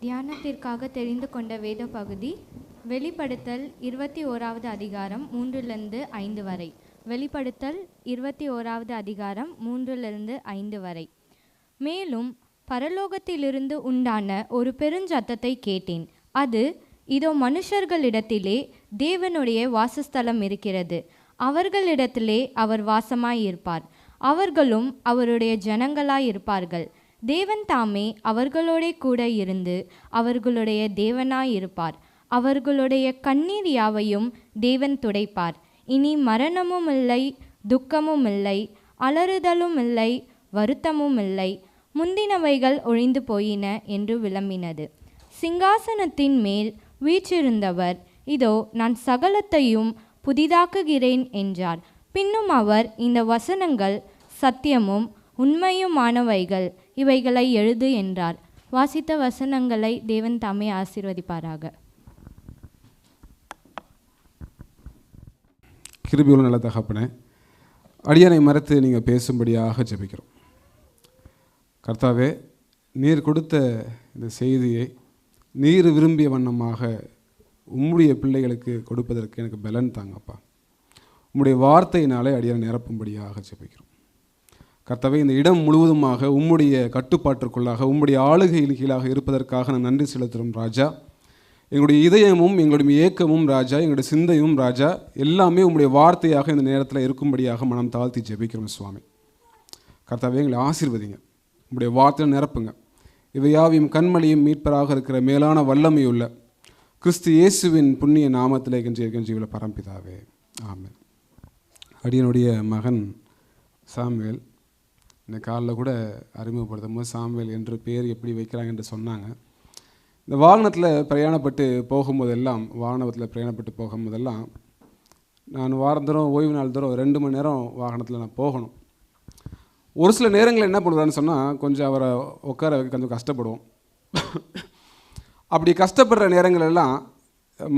தியானத்திற்காக தெரிந்து கொண்ட வேத பகுதி வெளிப்படுத்தல் 21வது அதிகாரம் 3-5 வரை. வெளிப்படுத்தல் 21வது அதிகாரம் 3-5 வரை. மேலும் பரலோகத்திலிருந்து உண்டான ஒரு பெருஞ்சத்தத்தை கேட்டேன். அது, இதோ மனுஷர்களிடத்திலே தேவனுடைய வாசஸ்தலம் இருக்கிறது, அவர்களிடத்திலே அவர் வாசமாயிருப்பார், அவர்களும் அவருடைய ஜனங்களாயிருப்பார்கள். தேவன் தாமே அவர்களோட கூட இருந்து அவர்களுடைய தேவனாயிருப்பார். அவர்களுடைய கண்ணீர் யாவையும் தேவன் துடைப்பார். இனி மரணமும் இல்லை, துக்கமும் இல்லை, அலறுதலும் இல்லை, வருத்தமும் இல்லை, முந்தினவைகள் ஒழிந்து போயின என்று விளம்பினது. சிங்காசனத்தின் மேல் வீற்றிருந்தவர், இதோ நான் சகலத்தையும் புதிதாக்குகிறேன் என்றார். பின்னும் அவர், இந்த வசனங்கள் சத்தியமும் உண்மையுமானவைகள், இவைகளை எழுது என்றார். வாசித்த வசனங்களை தேவன் தாமே ஆசீர்வதிப்பாராக. கிருபையுள்ள நல்ல தகப்பனே, அடியனை மறைத்து நீங்கள் பேசும்படியாக ஜெபிக்கிறோம். கர்த்தாவே, நீர் கொடுத்த இந்த செய்தியை நீர் விரும்பிய வண்ணமாக உம்முடைய பிள்ளைகளுக்கு கொடுப்பதற்கு எனக்கு பலன் தாங்கப்பா. உம்முடைய வார்த்தையினாலே அடியனை நிரப்பும்படியாக ஜெபிக்கிறோம். கர்த்தாவே, இந்த இடம் முழுவதுமாக உம்முடைய கட்டுப்பாட்டிற்குள்ளாக உம்முடைய ஆளுகையில் கீழாக இருப்பதற்காக நான் நன்றி செலுத்துகிறோம் ராஜா. எங்களுடைய இதயமும் எங்களுடைய ஏக்கமும் ராஜா, எங்களுடைய சிந்தையும் ராஜா, எல்லாமே உம்முடைய வார்த்தையாக இந்த நேரத்தில் இருக்கும்படியாக மனம் தாழ்த்தி ஜெபிக்கிறோம் சுவாமி. கர்த்தாவே, எங்களை ஆசீர்வதிங்க, உம்முடைய வார்த்தையில் நிரப்புங்க. இவையாவையும் கண்மணியும் மீட்பராக இருக்கிற மேலான வல்லமையுள்ள கிறிஸ்து இயேசுவின் புண்ணிய நாமத்திலே கெஞ்சியுள்ள பரம்பிதாவே, ஆமென். அடியனுடைய மகன் சாமுவேல் இந்த காலில் கூட அறிமுகப்படுத்தும் போது சாமுவேல் என்று பேர் எப்படி வைக்கிறாங்க என்று சொன்னாங்க. இந்த வாகனத்தில் பிரயாணப்பட்டு போகும்போதெல்லாம் நான் வாரந்தோறும் ஓய்வு நாள் தோறும் 2 மணி நேரம் வாகனத்தில் நான் போகணும். ஒரு சில நேரங்களில் என்ன பண்ணுவான்னு சொன்னால், கொஞ்சம் அவரை உட்கார வைக்க கொஞ்சம் கஷ்டப்படுவோம். அப்படி கஷ்டப்படுற நேரங்களெல்லாம்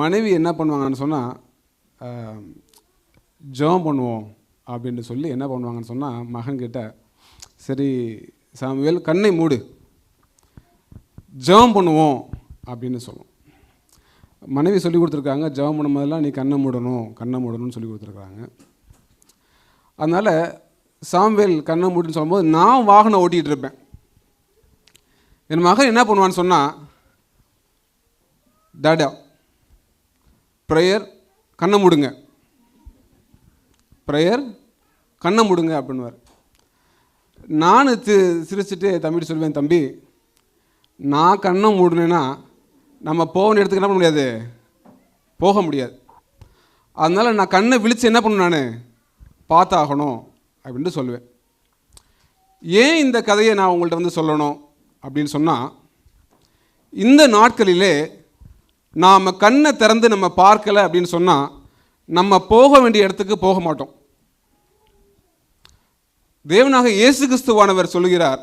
மனைவி என்ன பண்ணுவாங்கன்னு சொன்னால், ஜெபம் பண்ணுவோம் அப்படின்ட்டு சொல்லி என்ன பண்ணுவாங்கன்னு சொன்னால், மகன்கிட்ட, சரி சாமுவேல் கண்ணை மூடு, ஜெபம் பண்ணுவோம் அப்படின்னு சொல்லுவோம். மனைவி சொல்லி கொடுத்துருக்காங்க, ஜெபம் பண்ணும்போதெல்லாம் நீ கண்ணை மூடணும்னு சொல்லி கொடுத்துருக்குறாங்க. அதனால் சாமுவேல் கண்ணை மூடுன்னு சொல்லும்போது நான் வாகனம் ஓட்டிகிட்டு இருப்பேன். என் மகன் என்ன பண்ணுவான்னு சொன்னால், டாடா ப்ரேயர் கண்ணை மூடுங்க, ப்ரேயர் கண்ணை மூடுங்க அப்படின்வார். நான் சிரிச்சுட்டு தம்பிட்டு சொல்லுவேன், தம்பி நான் கண்ணை மூடுனேன்னா நம்ம போகணும் இடத்துக்கு என்ன பண்ண முடியாது, போக முடியாது. அதனால் நான் கண்ணை விழித்து என்ன பண்ணணும், நான் பார்த்தாகணும் அப்படின்ட்டு சொல்லுவேன். ஏன் இந்த கதையை நான் உங்கள்கிட்ட சொல்லணும் அப்படின்னு சொன்னால், இந்த நாட்களிலே நாம் கண்ணை திறந்து நம்ம பார்க்கலை அப்படின்னு சொன்னால் நம்ம போக வேண்டிய இடத்துக்கு போக மாட்டோம். தேவனாக இயேசு கிறிஸ்துவானவர் சொல்லுகிறார்,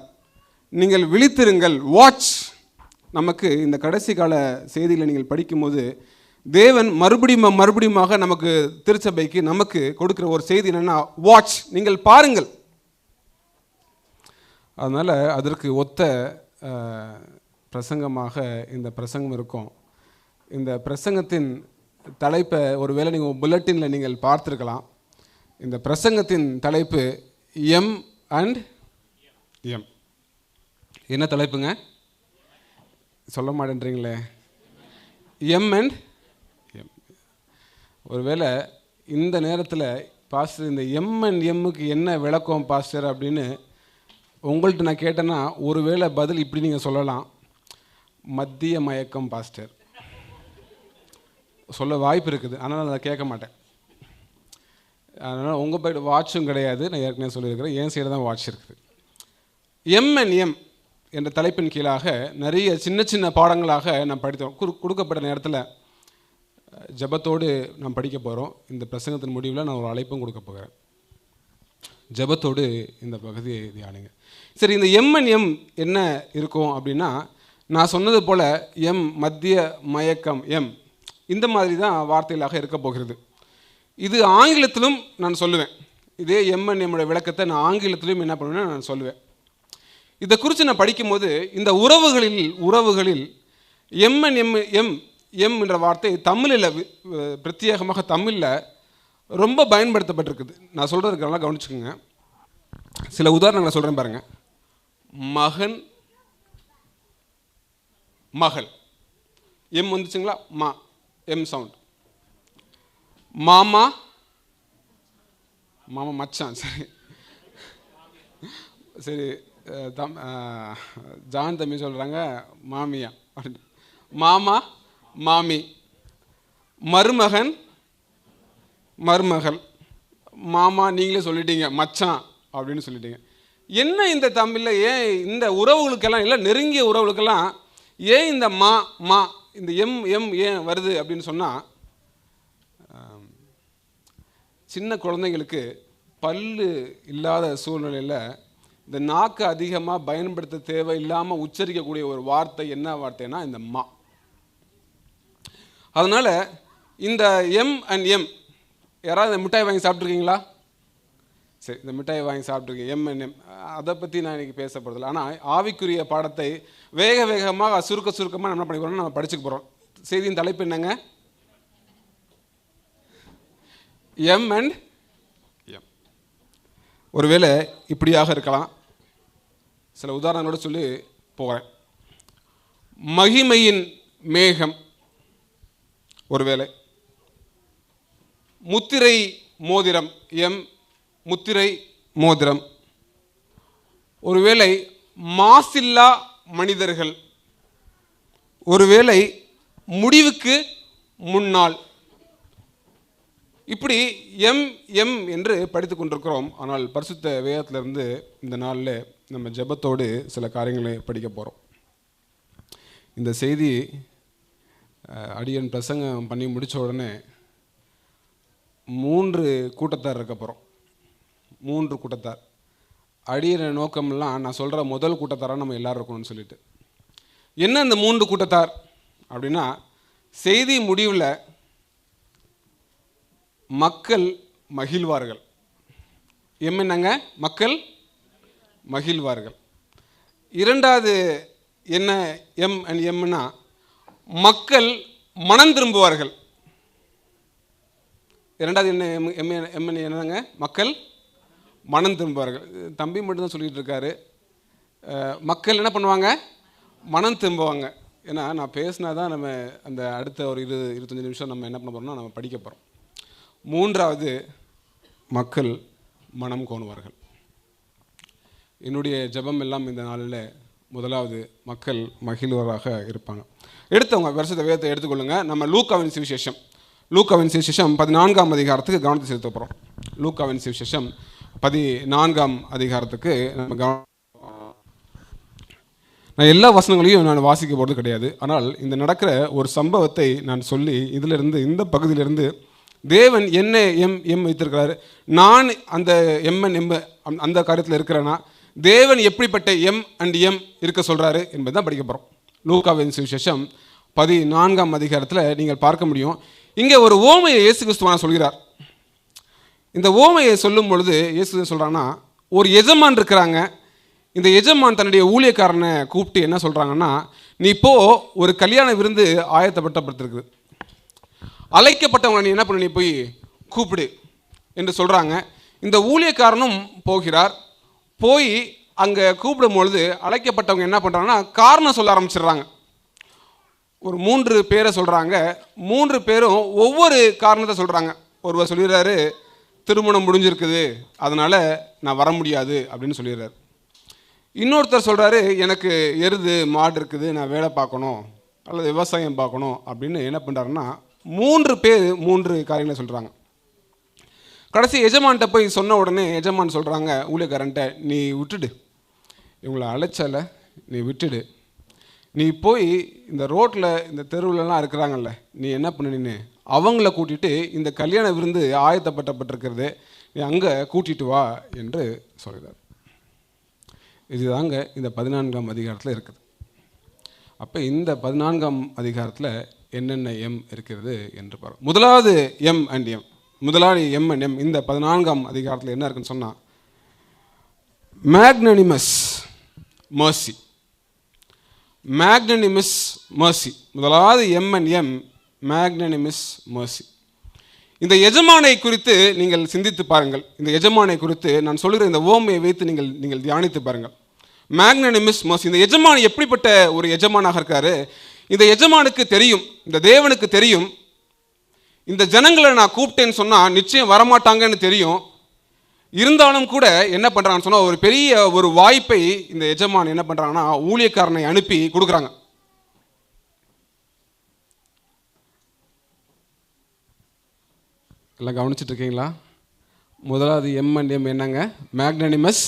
நீங்கள் விழித்திருங்கள், வாட்ச். நமக்கு இந்த கடைசி கால செய்திகளை நீங்கள் படிக்கும்போது தேவன் மறுபடியுமாக நமக்கு திருச்சபைக்கு நமக்கு கொடுக்குற ஒரு செய்தி என்னென்னா, வாட்ச், நீங்கள் பாருங்கள். அதனால் அதற்கு ஒத்த பிரசங்கமாக இந்த பிரசங்கம் இருக்கும். இந்த பிரசங்கத்தின் தலைப்பை ஒருவேளை நீங்கள் புல்லட்டினில் நீங்கள் பார்த்துருக்கலாம். இந்த பிரசங்கத்தின் தலைப்பு எம் அண்ட் எம். என்ன தலைப்புங்க? சொல்ல மாட்டேன்றீங்களே. M and M. ஒருவேளை இந்த நேரத்தில் பாஸ்டர் இந்த எம் அண்ட் எம்முக்கு என்ன விளக்கம் பாஸ்டர் அப்படின்னு உங்கள்கிட்ட நான் கேட்டேன்னா, ஒருவேளை பதில் இப்படி நீங்கள் சொல்லலாம், மத்திய மயக்கம் பாஸ்டர் சொல்ல வாய்ப்பு இருக்குது. ஆனால் நான் அதை கேட்க மாட்டேன். அதனால் உங்கள் போய்ட்டு வாட்சும் கிடையாது. நான் ஏற்கனவே சொல்லியிருக்கிறேன், என் சைடு தான் வாட்ச் இருக்குது. எம் அண்ட் எம் என்ற தலைப்பின் கீழாக நிறைய சின்ன பாடங்களாக நாம் படித்தோம். கொடுக்கப்பட்ட நேரத்தில் ஜபத்தோடு நாம் படிக்க போகிறோம். இந்த பிரசங்கத்தின் முடிவில் நான் ஒரு அழைப்பும் கொடுக்க போகிறேன். ஜபத்தோடு இந்த பகுதியை தியானிங்க. சரி, இந்த எம் அண்ட் எம் என்ன இருக்கும் அப்படின்னா, நான் சொன்னது போல் எம் மத்திய மயக்கம், எம் இந்த மாதிரி தான் வார்த்தைகளாக இருக்க போகிறது. இது ஆங்கிலத்திலும் நான் சொல்லுவேன். இதே எம் அண்ட் எம்முடைய விளக்கத்தை நான் ஆங்கிலத்திலும் என்ன பண்ணுவேன்னா நான் சொல்லுவேன். இதை குறித்து நான் படிக்கும்போது இந்த உறவுகளில் எம் அண்ட் எம் என்ற வார்த்தை தமிழில் பிரத்யேகமாக தமிழில் ரொம்ப பயன்படுத்தப்பட்டிருக்குது. நான் சொல்கிறதுக்கெல்லாம் கவனிச்சுக்கோங்க. சில உதாரணங்களை சொல்கிறேன் பாருங்க. மகன், மகள், எம் வந்துச்சுங்களா? மா, எம் சவுண்ட். மாமா, மாமா மச்சான், சரி சரி. ஜான் தம்பி சொல்கிறாங்க மாமியா அப்படின்னு. மாமா, மாமி, மருமகன், மருமகள். மாமா நீங்களே சொல்லிட்டீங்க, மச்சான் அப்படின்னு சொல்லிட்டீங்க. என்ன இந்த தமிழில் ஏன் இந்த உறவுகளுக்கெல்லாம், இல்லை நெருங்கிய உறவுகளுக்கெல்லாம் ஏன் இந்த மா மா இந்த எம் எம் ஏன் வருது அப்படின்னு சொன்னால், சின்ன குழந்தைங்களுக்கு பல்லு இல்லாத சூழ்நிலையில் இந்த நாக்கு அதிகமாக பயன்படுத்த தேவையில்லாமல் உச்சரிக்கக்கூடிய ஒரு வார்த்தை என்ன வார்த்தைன்னா இந்த மா. அதனால் இந்த எம் அண்ட் எம், யாராவது இந்த மிட்டாய் வாங்கி சாப்பிட்ருக்கீங்களா? சரி, இந்த மிட்டாய் வாங்கி சாப்பிட்ருக்கீங்க, எம் அண்ட் எம், அதை பற்றி நான் இன்றைக்கி பேச போகிறதில்ல. ஆனால் ஆவிக்குரிய பாடத்தை வேகமாக சுருக்கமாக நம்ம என்ன பண்ணிக்கிறோம், நம்ம படிச்சுக்க போகிறோம். செய்தியின் தலைப்பு என்னங்க? M and M. ஒருவேளை இப்படியாக இருக்கலாம். சில உதாரணங்களோட சொல்லி போகிறேன். மகிமையின் மேகம் ஒருவேளை, முத்திரை மோதிரம், எம் முத்திரை மோதிரம். ஒருவேளை மாசில்லா மனிதர்கள், ஒருவேளை முடிவுக்கு முன்னால். இப்படி எம் எம் என்று படித்து கொண்டிருக்கிறோம். ஆனால் பரிசுத்த வேதத்திலிருந்து இந்த நாளில் நம்ம ஜெபத்தோடு சில காரியங்களை படிக்க போகிறோம். இந்த செய்தி அடியன் பிரசங்கம் பண்ணி முடித்த உடனே 3 கூட்டத்தார் இருக்க போகிறோம். 3 கூட்டத்தார். அடியன நோக்கம்லாம் நான் சொல்கிற முதல் கூட்டத்தாராக நம்ம எல்லோரும் இருக்கணும்னு சொல்லிட்டு. என்ன இந்த 3 கூட்டத்தார் அப்படின்னா, செய்தி முடிவில் மக்கள் மகிழ்வார்கள். எம் என்னங்க? மக்கள் மகிழ்வார்கள். இரண்டாவது என்ன எம் அண்ட் எம்னா, மக்கள் மனம் திரும்புவார்கள். இரண்டாவது என்ன எம் என்னங்க? மக்கள் மனம் திரும்புவார்கள். தம்பி மட்டும்தான் சொல்லிகிட்டு இருக்காரு. மக்கள் என்ன பண்ணுவாங்க? மனம் திரும்புவாங்க. ஏன்னா நான் பேசினா தான் நம்ம அந்த அடுத்த ஒரு 20-25 நிமிஷம் நம்ம என்ன பண்ண போகிறோம்னா நம்ம படிக்க போகிறோம். மூன்றாவது, மக்கள் மனம் கோணுவார்கள். என்னுடைய ஜெபம் எல்லாம் இந்த நாளில் முதலாவது மக்கள் மகிழ்வராக இருப்பாங்க. எடுத்தவங்க வருஷத்தை வேதத்தை எடுத்துக்கொள்ளுங்க. நம்ம லூக்காவின் சுவிசேஷம் 14ஆம் அதிகாரத்துக்கு கவனத்தை செலுத்த போகிறோம். லூக்காவின் சுவிசேஷம் 14ஆம் அதிகாரத்துக்கு நம்ம நான் எல்லா வசனங்களையும் நான் வாசிக்க போகிறது கிடையாது. ஆனால் இந்த நடக்கிற ஒரு சம்பவத்தை நான் சொல்லி இதிலிருந்து, இந்த பகுதியிலிருந்து தேவன் என்ன எம் எம் வைத்திருக்கிறாரு, நான் அந்த எம் அண்ட் எம் அந்த காரியத்தில் இருக்கிறேன்னா தேவன் எப்படிப்பட்ட எம் அண்ட் எம் இருக்க சொல்கிறாரு என்பது தான் படிக்க போகிறோம். லூக்காவின் சுவிசேஷம் 14ஆம் அதிகாரத்தில் நீங்கள் பார்க்க முடியும். இங்கே ஒரு ஓமையை இயேசு கிறிஸ்துவான சொல்கிறார். இந்த ஓமையை சொல்லும் பொழுது இயேசு சொல்கிறாங்கன்னா, ஒரு எஜமான் இருக்கிறாங்க. இந்த எஜமான் தன்னுடைய ஊழியக்காரனை கூப்பிட்டு என்ன சொல்கிறாங்கன்னா, நீ இப்போ ஒரு கல்யாண விருந்து ஆயத்தப்பட்டிருக்குது, அழைக்கப்பட்டவங்களை நீ என்ன பண்ண, நீ போய் கூப்பிடு என்று சொல்கிறாங்க. இந்த ஊழியக்காரனும் போகிறார். போய் அங்கே கூப்பிடும் பொழுது அழைக்கப்பட்டவங்க என்ன பண்ணுறாங்கன்னா, காரணம் சொல்ல ஆரம்பிச்சிடுறாங்க. ஒரு 3 பேரை சொல்கிறாங்க. 3 பேரும் ஒவ்வொரு காரணத்தை சொல்கிறாங்க. ஒருவர் சொல்லிடுறாரு, திருமணம் முடிஞ்சிருக்குது, அதனால் நான் வர முடியாது அப்படின்னு சொல்லிடுறாரு. இன்னொருத்தர் சொல்கிறாரு, எனக்கு எருது மாடு இருக்குது, நான் வேலை பார்க்கணும் அல்லது விவசாயம் பார்க்கணும் அப்படின்னு என்ன பண்ணுறாருன்னா, 3 பேர் 3 காரியங்களை சொல்கிறாங்க. கடைசி எஜமான்கிட்ட போய் சொன்ன உடனே எஜமான் சொல்கிறாங்க ஊழியக்காரன்ட்ட, நீ விட்டுடு, இவங்களை அழைச்சல நீ விட்டுடு, நீ போய் இந்த ரோட்டில் இந்த தெருவிலலாம் இருக்கிறாங்கல்ல, நீ என்ன பண்ணினு அவங்கள கூட்டிகிட்டு இந்த கல்யாண விருந்து ஆயத்தப்பட்டிருக்கிறது, நீ அங்கே கூட்டிகிட்டு வா என்று சொல்கிறார். இதுதாங்க இந்த 14ஆம் அதிகாரத்தில் இருக்குது. அப்போ இந்த 14ஆம் அதிகாரத்தில் என்னென்ன எம் இருக்கிறது என்று பாருங்கள். முதலாவது எம் அண்ட் எம், முதலாளி எம் அண்ட் எம் இந்த 14ஆம் அதிகாரத்தில் என்ன இருக்குன்னு சொன்னால், மேக்னனிமஸ் மர்சி. மேக்னனிமஸ் மர்சி. முதலாவது M&M மேக்னனிமஸ் மர்சி. இந்த எஜமானை குறித்து நீங்கள் சிந்தித்து பாருங்கள். இந்த எஜமானை குறித்து நான் சொல்கிற இந்த ஓமையை வைத்து நீங்கள் தியானித்து பாருங்கள். மேக்னனிமஸ் மர்சி. இந்த எஜமான் எப்படிப்பட்ட ஒரு எஜமானாக இருக்காரு? இந்த எஜமானுக்கு தெரியும், இந்த தேவனுக்கு தெரியும், இந்த ஜனங்களை நான் கூப்பிட்டேன்னு சொன்னால் நிச்சயம் வரமாட்டாங்கன்னு தெரியும். இருந்தாலும் கூட என்ன பண்ணுறாங்கன்னு சொன்னால் ஒரு பெரிய ஒரு வாய்ப்பை இந்த எஜமான் என்ன பண்ணுறாங்கன்னா ஊழியக்காரனை அனுப்பி கொடுக்குறாங்க. எல்லாம் கவனிச்சுட்டு இருக்கீங்களா? முதலாவது M&M என்னங்க? மேக்னனிமஸ்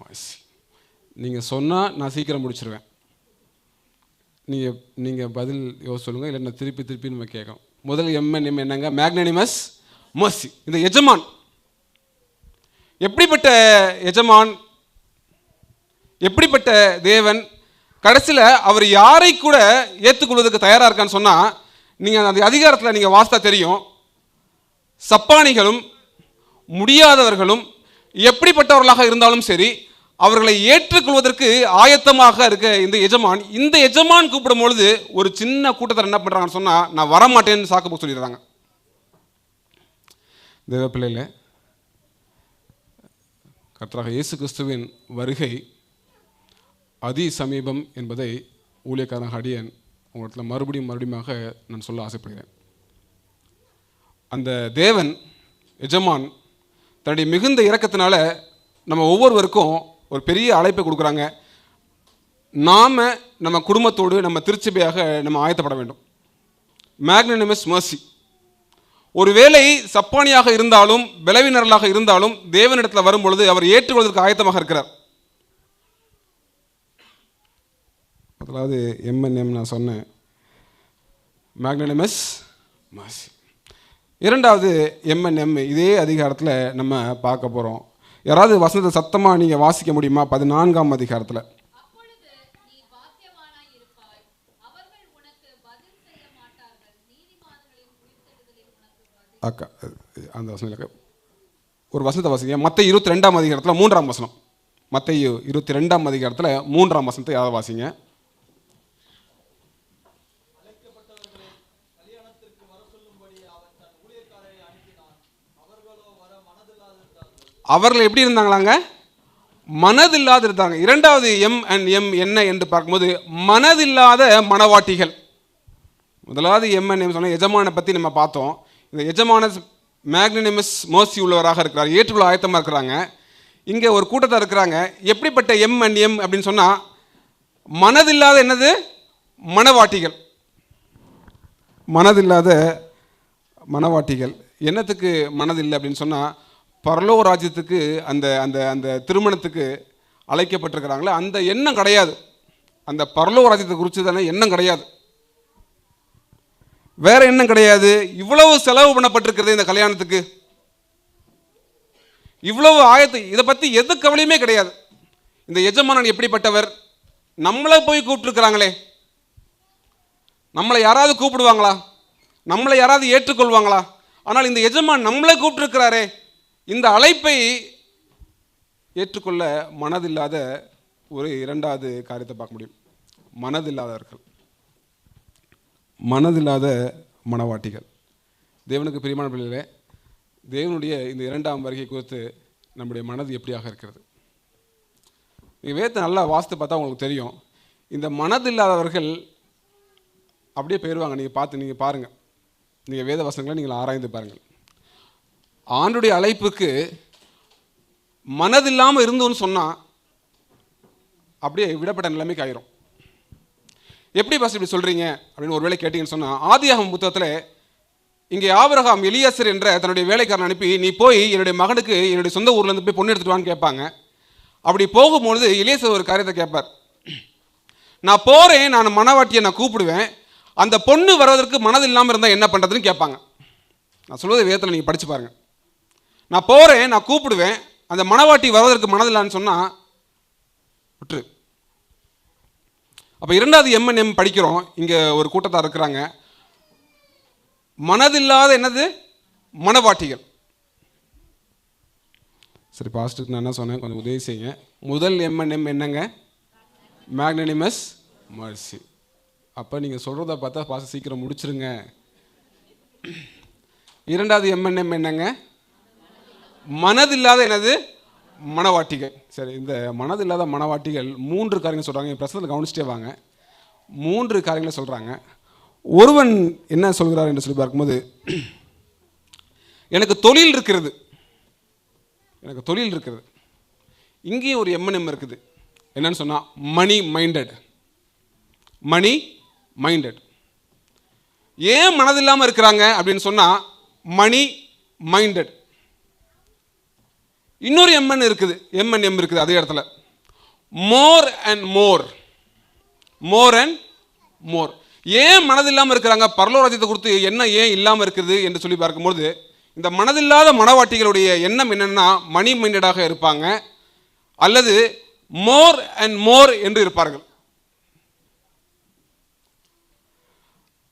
மர்சி. நீங்கள் சொன்னால் நான் சீக்கிரம் முடிச்சிருவேன். நீங்கள் பதில் சொல்லுங்கள், இல்லை நான் திருப்பி நம்ம கேட்கணும். முதல் M&M என்னங்க? மேக்னனிமஸ் மர்சி. இந்த எஜமான் எப்படிப்பட்ட எஜமான், எப்படிப்பட்ட தேவன்? கடைசியில் அவர் யாரை கூட ஏற்றுக்கொள்வதற்கு தயாராக இருக்கான்னு சொன்னால் நீங்கள் அந்த அதிகாரத்தில் நீங்கள் வாசித்தா தெரியும். சப்பானிகளும் முடியாதவர்களும் எப்படிப்பட்டவர்களாக இருந்தாலும் சரி அவர்களை ஏற்றுக்கொள்வதற்கு ஆயத்தமாக இருக்க இந்த எஜமான் கூப்பிடும் பொழுது ஒரு சின்ன கூட்டத்தில் என்ன பண்ணுறாங்கன்னு சொன்னால் நான் வரமாட்டேன்னு சாக்கு சொல்லிடுறாங்க. தேவ பிள்ளையில கர்த்தராகிய இயேசு கிறிஸ்துவின் வருகை அதி சமீபம் என்பதை ஊழியக்காரனாக அடியேன் உங்களிடத்தில் மறுபடியும் நான் சொல்ல ஆசைப்படுகிறேன். அந்த தேவன் எஜமான் தன்னுடைய மிகுந்த இரக்கத்தினால நம்ம ஒவ்வொருவருக்கும் ஒரு பெரிய அழைப்பை கொடுக்குறாங்க. நாம் நம்ம குடும்பத்தோடு நம்ம திருச்சபையாக நம்ம ஆயத்தப்பட வேண்டும். மேக்னனிமஸ் மர்சி. ஒருவேளை சப்பானியாக இருந்தாலும் பலவீனர்களாக இருந்தாலும் தேவனிடத்தில் வரும் பொழுது அவர் ஏற்றுக்கொள்வதற்கு ஆயத்தமாக இருக்கிறார். அதாவது M&M நான் சொன்னேன், மேக்னனிமஸ் மர்சி. இரண்டாவது M&M இதே அதிகாரத்தில் நம்ம பார்க்க போகிறோம். யாராவது வசனத்தை சத்தமாக நீங்கள் வாசிக்க முடியுமா? 14ஆம் அதிகாரத்தில். அக்கா அந்த வசனம் ஒரு வசனத்தை வாசிங்க. மத்தேயு 22ஆம் அதிகாரத்தில் 3ஆம் வசனம். மத்தேயு 22ஆம் அதிகாரத்தில் 3ஆம் வசனத்தை யாராவது வாசிங்க. அவர்கள் எப்படி இருந்தாங்களாங்க? மனதில்லாது இருந்தாங்க. இரண்டாவது M&M என்ன என்று பார்க்கும்போது மனதில்லாத மனவாட்டிகள். முதலாவது M&M சொன்ன எஜமானை பற்றி நம்ம பார்த்தோம். இந்த எஜமான மேக்னனிமஸ் மர்சி உள்ளவராக இருக்கிறார், ஏற்றுக்கொள்ள ஆயத்தமாக இருக்கிறாங்க. இங்கே ஒரு கூட்டத்தை இருக்கிறாங்க. எப்படிப்பட்ட M&M அப்படின்னு சொன்னால் மனதில்லாத என்னது? மனவாட்டிகள். மனதில்லாத மனவாட்டிகள். என்னத்துக்கு மனதில்லை அப்படின்னு சொன்னால் பரலோக ராஜ்யத்துக்கு அந்த அந்த அந்த திருமணத்துக்கு அழைக்கப்பட்டிருக்கிறாங்களே அந்த எண்ணம் கிடையாது. அந்த பரலோக ராஜ்யத்தை குறித்து தானே எண்ணம் கிடையாது, வேற எண்ணம் கிடையாது. இவ்வளவு செலவு பண்ணப்பட்டிருக்கிறது இந்த கல்யாணத்துக்கு, இவ்வளவு இதை பற்றி எது கவலையுமே கிடையாது. இந்த எஜமானன் எப்படிப்பட்டவர்? நம்மளை போய் கூப்பிட்டுருக்கிறாங்களே, நம்மளை யாராவது கூப்பிடுவாங்களா? நம்மளை யாராவது ஏற்றுக்கொள்வாங்களா? ஆனால் இந்த எஜமான் நம்மளை கூப்பிட்டுருக்கிறாரே, இந்த அழைப்பை ஏற்றுக்கொள்ள மனதில்லாத ஒரு இரண்டாவது காரியத்தை பார்க்க முடியும். மனதில்லாதவர்கள், மனதில்லாத மனவாட்டிகள். தேவனுக்கு பிரியமான பிள்ளைகளே, தேவனுடைய இந்த இரண்டாம் வருகை குறித்து நம்முடைய மனது எப்படியாக இருக்கிறது? நீங்கள் வேதத்தை நல்லா வாசித்து பார்த்தா உங்களுக்கு தெரியும். இந்த மனதில்லாதவர்கள் அப்படியே போயிடுவாங்க. நீங்கள் பாருங்கள், நீங்கள் வேத வசனங்களை நீங்கள் ஆராய்ந்து பாருங்கள். ஆண்டுடைய அழைப்புக்கு மனதில்லாமல் இருந்தோன்னு சொன்னால் அப்படியே விடப்பட்ட நிலைமைக்கு ஆயிரும். எப்படி பாஸ் இப்படி சொல்கிறீங்க அப்படின்னு ஒரு வேளை கேட்டீங்கன்னு சொன்னால், ஆதியாகமம் புத்தகத்தில் இங்கே ஆபிரகாம் எலியாசர் என்ற தன்னுடைய வேலைக்காரன் அனுப்பி நீ போய் என்னுடைய மகனுக்கு என்னுடைய சொந்த ஊர்லேருந்து போய் பொண்ணு எடுத்துட்டு வான்னு கேட்பாங்க. அப்படி போகும்பொழுது எலியாசர் ஒரு காரியத்தை கேட்பார். நான் போகிறேன், நான் மனவாட்டியை நான் கூப்பிடுவேன், அந்த பொண்ணு வருவதற்கு மனது இல்லாமல் இருந்தால் என்ன பண்ணுறதுன்னு கேட்பாங்க. நான் சொல்வதை வேதத்தில் நீங்கள் படித்து பாருங்கள். நான் போகிறேன், நான் கூப்பிடுவேன், அந்த மனவாட்டி வருவதற்கு மனதில்லான்னு சொன்னால் விட்டுரு. அப்போ இரண்டாவது M&M படிக்கிறோம். இங்கே ஒரு கூட்டத்தார் இருக்கிறாங்க, மனதில்லாத என்னது? மனவாட்டிகள். சரி, பாஸ்டருக்கு நான் என்ன சொன்னேன், கொஞ்சம் உதவி செய்யுங்க. முதல் M&M என்னங்க? மேக்னனிமஸ் மர்சி. அப்போ நீங்கள் சொல்கிறத பார்த்தா பாஸ்டர் சீக்கிரம் முடிச்சிருங்க. இரண்டாவது எம்என்எம் என்னங்க? மனதில்லாத என்னது? மனவாட்டிகள். சரி, இந்த மனதில்லாத மனவாட்டிகள் 3 காரியங்கள் சொல்கிறாங்க. என் பிரசனத்தில் கவனிச்சிட்டே வாங்க. 3 காரியங்களை சொல்கிறாங்க. ஒருவன் என்ன சொல்கிறார் என்று சொல்லி பார்க்கும்போது, எனக்கு தொழில் இருக்கிறது, எனக்கு தொழில் இருக்கிறது. இங்கேயும் ஒரு எம்என்எம் இருக்குது. என்னன்னு சொன்னால் மணி மைண்டட். Money minded. ஏன் மனதில்லாமல் இருக்கிறாங்க அப்படின்னு சொன்னால் மணி மைண்டட். இன்னொரு எம்என் இருக்குது, எம்என்எம் இருக்குது அதே இடத்துல. More and more, more and more. ஏன் மனதில்லாமல் இருக்கிறாங்க, பரலோகராஜ்யத்தை குறித்து என்ன ஏன் இல்லாமல் இருக்குது என்று சொல்லி பார்க்கும்போது, இந்த மனதில்லாத மனவாட்டிகளுடைய எண்ணம் என்னன்னா மணி மைண்டடாக இருப்பாங்க அல்லது மோர் அண்ட் மோர் என்று இருப்பார்கள்.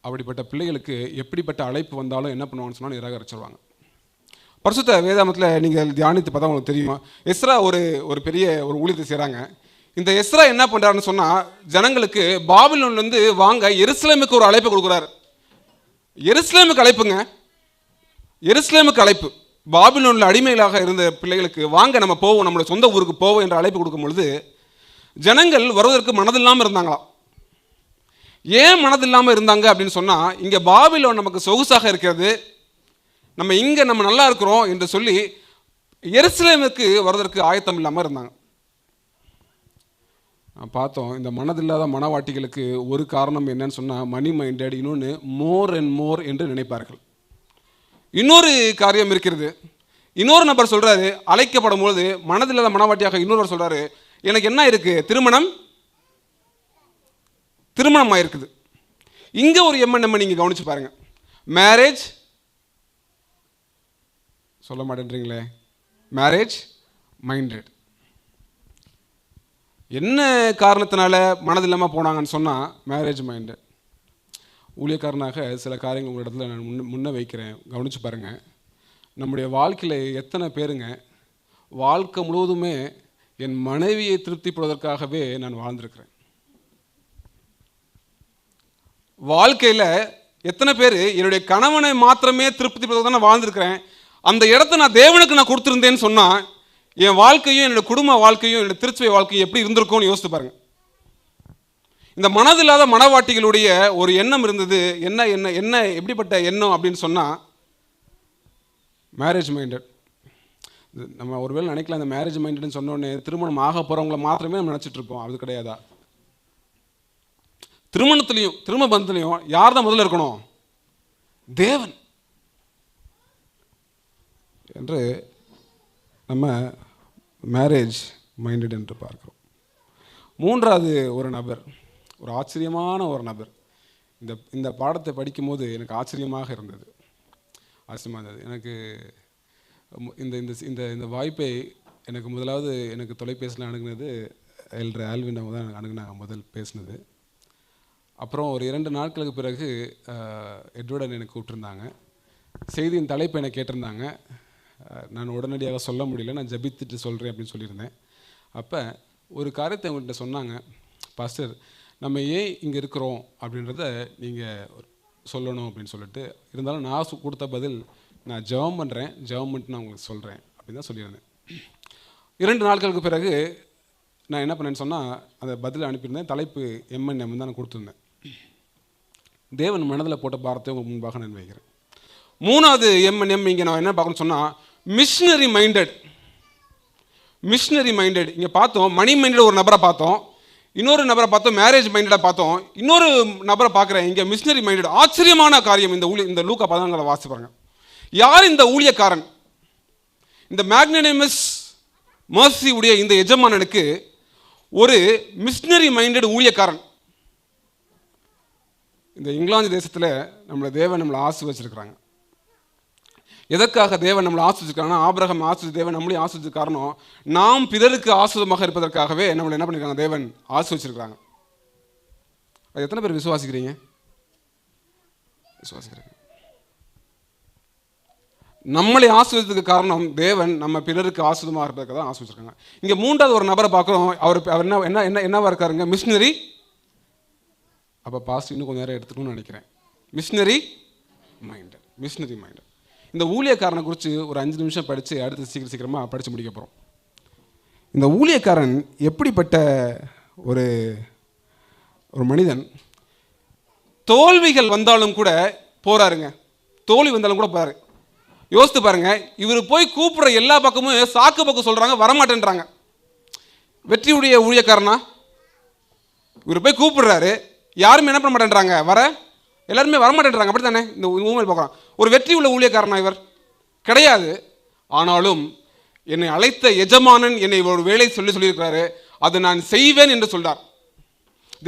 அப்படிப்பட்ட பிள்ளைகளுக்கு எப்படிப்பட்ட அழைப்பு வந்தாலும் என்ன பண்ணுவாங்கன்னு சொன்னால் நிராகரிச்சிருவாங்க. பரிசுத்த வேதாமத்தில் நீங்கள் தியானித்து பார்த்தா உங்களுக்கு தெரியுமா, எஸ்ரா ஒரு பெரிய ஒரு ஊழியத்தை செய்கிறாங்க. இந்த எஸ்ரா என்ன பண்ணுறாருன்னு சொன்னால், ஜனங்களுக்கு பாபிலோன்லேருந்து வாங்க எருசலேமுக்கு ஒரு அழைப்பு கொடுக்குறாரு. எருசலேமுக்கு அழைப்புங்க, எருசலேமுக்கு அழைப்பு. பாபிலோனில் அடிமைகளாக இருந்த பிள்ளைகளுக்கு வாங்க நம்ம போவோம், நம்மளுடைய சொந்த ஊருக்கு போவோம் என்ற அழைப்பு கொடுக்கும் பொழுது ஜனங்கள் வருவதற்கு மனதில்லாமல் இருந்தாங்களாம். ஏன் மனதில்லாமல் இருந்தாங்க அப்படின்னு சொன்னால், இங்கே பாபிலோன் நமக்கு சொகுசாக இருக்கிறது, நம்ம இங்கே நம்ம நல்லா இருக்கிறோம் என்று சொல்லி எருசலேமுக்கு வருவதற்கு ஆயத்தம் இல்லாமல் இருந்தாங்க. பார்த்தோம், இந்த மனதில்லாத மனவாட்டிகளுக்கு ஒரு காரணம் என்னன்னு சொன்னால் மணி மைண்டட், இன்னொன்று மோர் அண்ட் மோர் என்று நினைப்பார்கள். இன்னொரு காரியம் இருக்கிறது. இன்னொரு நபர் சொல்கிறாரு, அழைக்கப்படும் பொழுது மனதில்லாத மனவாட்டியாக இன்னொருவர் சொல்கிறாரு, எனக்கு என்ன இருக்குது, திருமணம் ஆயிருக்குது. இங்கே ஒரு எம்என்எம் நீங்கள் கவனிச்சு பாருங்கள். மேரேஜ் சொல்ல மாட்டேன்றீங்களே, மேரேஜ் மைண்டட். என்ன காரணத்தினால மனதில்லாமல் போனாங்கன்னு சொன்னால் மேரேஜ் மைண்டட். ஊழியக்காரனாக சில காரியங்கள் உங்கள் இடத்துல நான் முன்ன வைக்கிறேன், கவனித்து பாருங்கள். நம்முடைய வாழ்க்கையில் எத்தனை பேருங்க வாழ்க்கை முழுவதுமே என் மனைவியை திருப்திப்படுவதற்காகவே நான் வாழ்ந்திருக்கிறேன். வாழ்க்கையில் எத்தனை பேர் என்னுடைய கணவனை மாத்திரமே திருப்திப்படுவதற்கு நான் வாழ்ந்திருக்கிறேன். அந்த இடத்த நான் தேவனுக்கு நான் கொடுத்துருந்தேன்னு சொன்னால் என் வாழ்க்கையும் என்னோட குடும்ப வாழ்க்கையும் என்னோட திருச்சபை வாழ்க்கையும் எப்படி இருந்திருக்கும்னு யோசித்து பாருங்கள். இந்த மனதில்லாத மனவாட்டிகளுடைய ஒரு எண்ணம் இருந்தது. என்ன என்ன என்ன எப்படிப்பட்ட எண்ணம் அப்படின்னு சொன்னால் மேரேஜ் மைண்டட். நம்ம ஒருவேளை நினைக்கலாம், இந்த மேரேஜ் மைண்டட்னு சொன்னோடனே திருமணம் ஆக போகிறவங்கள மாத்திரமே நம்ம நினச்சிட்டு இருப்போம். அது கிடையாதா? திருமணத்துலையும் திருமண பந்தத்துலையும் யார் தான் முதல்ல இருக்கணும்? தேவன் என்று நம்ம மேரேஜ் மைண்டட் என்று பார்க்கிறோம். மூன்றாவது ஒரு நபர், ஒரு ஆச்சரியமான ஒரு நபர். இந்த பாடத்தை படிக்கும்போது எனக்கு ஆச்சரியமாக இருந்தது. எனக்கு இந்த இந்த இந்த வாய்ப்பை எனக்கு முதலாவது எனக்கு தொலைபேசியில் அணுகுனது எல்ட்ரு ஆல்வின் அவங்க தான் அணுகுனாங்க முதல் பேசினது. அப்புறம் ஒரு 2 நாட்களுக்கு பிறகு எட்வர்டன் எனக்கு கூப்பிட்டுருந்தாங்க. செய்தியின் தலைப்பை எனக்கு கேட்டிருந்தாங்க. நான் உடனடியாக சொல்ல முடியல, நான் ஜபித்துட்டு சொல்கிறேன் அப்படின்னு சொல்லியிருந்தேன். அப்போ ஒரு காரியத்தை அவங்கள்ட்ட சொன்னாங்க, பாஸ்டர் நம்ம ஏன் இங்கே இருக்கிறோம் அப்படின்றத நீங்கள் சொல்லணும் அப்படின்னு சொல்லிட்டு, இருந்தாலும் நான் கொடுத்த பதில், நான் ஜெபம் பண்ணுறேன், ஜெபம் பண்ணிட்டு நான் உங்களுக்கு சொல்கிறேன் அப்படின்னு தான் சொல்லியிருந்தேன். 2 நாட்களுக்கு பிறகு நான் என்ன பண்ணேன்னு சொன்னால் அந்த பதிலை அனுப்பியிருந்தேன். தலைப்பு எம்என்எம் தான் நான் கொடுத்துருந்தேன். தேவன் மனதில் போட்ட பாரத்தை உங்களுக்கு முன்பாக நான் வைக்கிறேன். மூணாவது எம்என்எம் இங்கே நான் என்ன பார்க்கணும்னு சொன்னால் மிஷினரி மைண்டட். மிஷினரி மைண்டட் இங்கே பார்த்தோம். மணி மைண்டட் ஒரு நபரை பார்த்தோம், இன்னொரு நபரை பார்த்தோம் மேரேஜ் மைண்டடாக பார்த்தோம், இன்னொரு நபரை பார்க்குறேன் இங்கே மிஷினரி மைண்டட். ஆச்சரியமான காரியம். இந்த லூக்கா 14 வாசிச்சு பாருங்க. யார் இந்த ஊழியக்காரன்? இந்த மேக்னனிமஸ் மர்சி உடைய இந்த எஜமானனுக்கு ஒரு மிஷினரி மைண்டட் ஊழியக்காரன். இந்த இங்கிலாந்து தேசத்தில் தேவன் நம்மளை ஆசீர்வதிச்சிருக்கிறாங்க. எதற்காக தேவன் நம்மளை ஆசீர்வதிச்சிருக்காங்கன்னா, ஆபிரகாம் ஆசீர்வதிச்ச தேவன் நம்மளையும் ஆசீர்வதிச்ச காரணம் நாம் பிறருக்கு ஆசீர்வாதமாக இருப்பதற்காகவே நம்மளை என்ன பண்ணியிருக்காங்க, தேவன் ஆசீர்வதிச்சிருக்கிறாங்க. அது எத்தனை பேர் விசுவாசிக்கிறீங்க? விசுவாசிக்கிறீங்க. நம்மளை ஆசீர்வதித்ததுக்கு காரணம் தேவன் நம்ம பிறருக்கு ஆசீர்வாதமாக இருப்பதற்காக தான் ஆசீர்வதிச்சிருக்காங்க. இங்கே மூன்றாவது ஒரு நபரை பார்க்குறோம். அவர் என்ன என்ன என்னவா இருக்காருங்க? மிஷினரி அப்போ பாஸ்ட் இன்னும் கொஞ்சம் நேரம் எடுத்துக்கணும்னு நினைக்கிறேன். Missionary minded. இந்த ஊழியக்காரனை குறித்து ஒரு 5 நிமிஷம் படித்து அடுத்து சீக்கிரமாக படித்து முடிக்க போகிறோம். இந்த ஊழியக்காரன் எப்படிப்பட்ட ஒரு மனிதன்? தோல்விகள் வந்தாலும் கூட போறாருங்க. தோல்வி வந்தாலும் கூட போறாரு. யோசித்து பாருங்க, இவர் போய் கூப்பிடுற எல்லா பக்கமும் சாக்கு பக்கம் சொல்றாங்க, வரமாட்டேன்றாங்க. வெற்றியுடைய ஊழியக்காரனா? இவர் போய் கூப்பிடுறாரு, யாருமே என்ன பண்ண மாட்டேன்றாங்க, எல்லாருமே வரமாட்டேன்றாங்க. அப்படி தானே இந்த ஊமை பார்க்குறோம். ஒரு வெற்றி உள்ள ஊழியக்காரனா இவர்? கிடையாது. ஆனாலும் என்னை அழைத்த எஜமானன் என்னை ஒரு வேலை சொல்லியிருக்கிறாரு, அதை நான் செய்வேன் என்று சொல்றார்.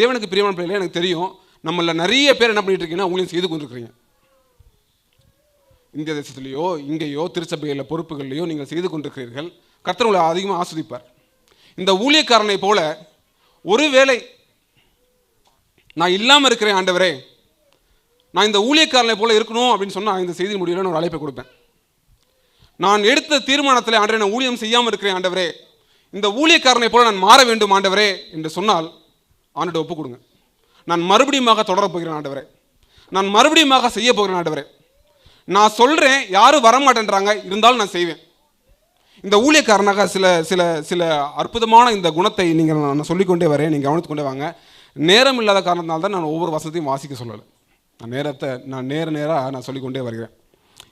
தேவனுக்கு பிரியமான பிள்ளைகளே, எனக்கு தெரியும் நம்மள நிறைய பேர் என்ன பண்ணிட்டு இருக்கீங்கன்னா ஊழியம் செய்து கொண்டிருக்கிறீங்க. இந்திய தேசத்திலேயோ இங்கேயோ திருச்சபையில் பொறுப்புகள்லையோ நீங்கள் செய்து கொண்டிருக்கிறீர்கள். கர்த்தர் உங்களை அதிகமாக ஆஸ்வதிப்பார். இந்த ஊழியக்காரனை போல ஒருவேளை நான் இல்லாமல் இருக்கிறேன் ஆண்டவரே, நான் இந்த ஊழியக்காரனை போல இருக்கணும் அப்படின்னு சொன்னால் இந்த செய்தி முடியல நான் ஒரு அழைப்பை கொடுப்பேன். நான் எடுத்த தீர்மானத்தில் ஆண்டவரே நான் ஊழியம் செய்யாமல் இருக்கிறேன் ஆண்டவரே, இந்த ஊழியக்காரனை போல நான் மாற வேண்டும் ஆண்டவரே என்று சொன்னால் ஆண்டவரை ஒப்புக் கொடுங்க. நான் மறுபடியும் தொடரப் போகிறேன் ஆண்டவரே, நான் மறுபடியும் செய்ய போகிறேன் ஆண்டவரே. நான் சொல்கிறேன், யாரும் வரமாட்டேன்றாங்க, இருந்தாலும் நான் செய்வேன். இந்த ஊழியக்காரனாக சில சில சில அற்புதமான இந்த குணத்தை நீங்கள் நான் சொல்லிக்கொண்டே வரேன், நீங்கள் கவனித்து கொண்டே வாங்க. நேரம் இல்லாத காரணத்தினால தான் நான் ஒவ்வொரு வசனத்தையும் வாசிக்க சொல்லலை. நான் நேராக நான் சொல்லிக்கொண்டே வருகிறேன்.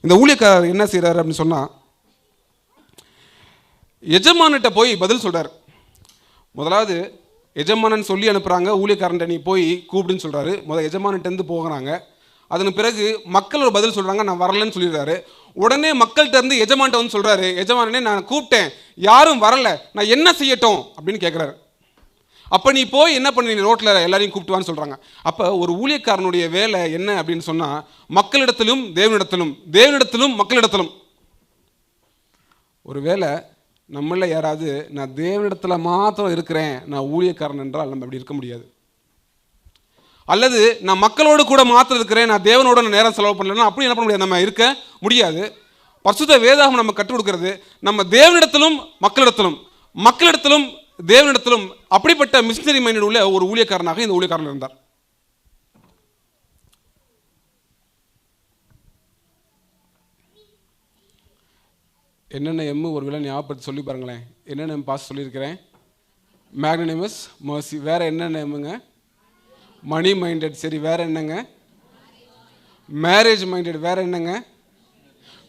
இந்த ஊழியக்காரர் என்ன செய்கிறாரு அப்படின்னு சொன்னால், எஜமானிட்ட போய் பதில் சொல்கிறார். முதலாவது எஜமானன் சொல்லி அனுப்புகிறாங்க, ஊழியக்காரன்ட்ட நீ போய் கூப்பிடுன்னு சொல்கிறாரு. எஜமானிட்டேருந்து போகிறாங்க. அதன் பிறகு மக்கள் ஒரு பதில் சொல்கிறாங்க, நான் வரலன்னு சொல்லிடுறாரு. உடனே மக்கள்கிட்ட இருந்து எஜமான்ட்ட வந்து சொல்கிறாரு, எஜமானனே நான் கூப்பிட்டேன், யாரும் வரல, நான் என்ன செய்யட்டும் அப்படின்னு கேட்குறாரு. அப்போ நீ போய் என்ன பண்ணி ரோட்டில் எல்லாரையும் கூப்பிட்டுவான்னு சொல்கிறாங்க. அப்போ ஒரு ஊழியக்காரனுடைய வேலை என்ன அப்படின்னு சொன்னால், மக்களிடத்திலும் தேவனிடத்திலும் மக்களிடத்திலும். ஒரு வேலை நம்மள யாராவது நான் தேவனிடத்தில் மாத்திரம் இருக்கிறேன், நான் ஊழியக்காரன் என்றால் நம்ம அப்படி இருக்க முடியாது. அல்லது நான் மக்களோடு கூட மாத்திரம் இருக்கிறேன், நான் தேவனோட நேரம் செலவு பண்ணலன்னா அப்படி என்ன பண்ண முடியாது, நம்ம இருக்க முடியாது. பரிசுத்த வேதாகம் நம்ம கற்றுக் கொடுக்கிறது, நம்ம தேவனிடத்திலும் மக்களிடத்திலும் தேவனிடத்திலும் அப்படிப்பட்ட மிஷனரி மைண்டட் உள்ள ஒரு ஊழியக்காரனாக இந்த ஊழியக்காரன் இருந்தார். என்னென்ன எம்மு ஒரு வேளை ஞாபகப்படுத்தி சொல்லி பாருங்களேன். என்னென்ன பாஸ் சொல்லியிருக்கிறேன்? Magnanimous, mercy. வேற என்னென்ன எம்முங்க? Money minded. சரி, வேற என்னங்க? Marriage minded. வேற என்னங்க?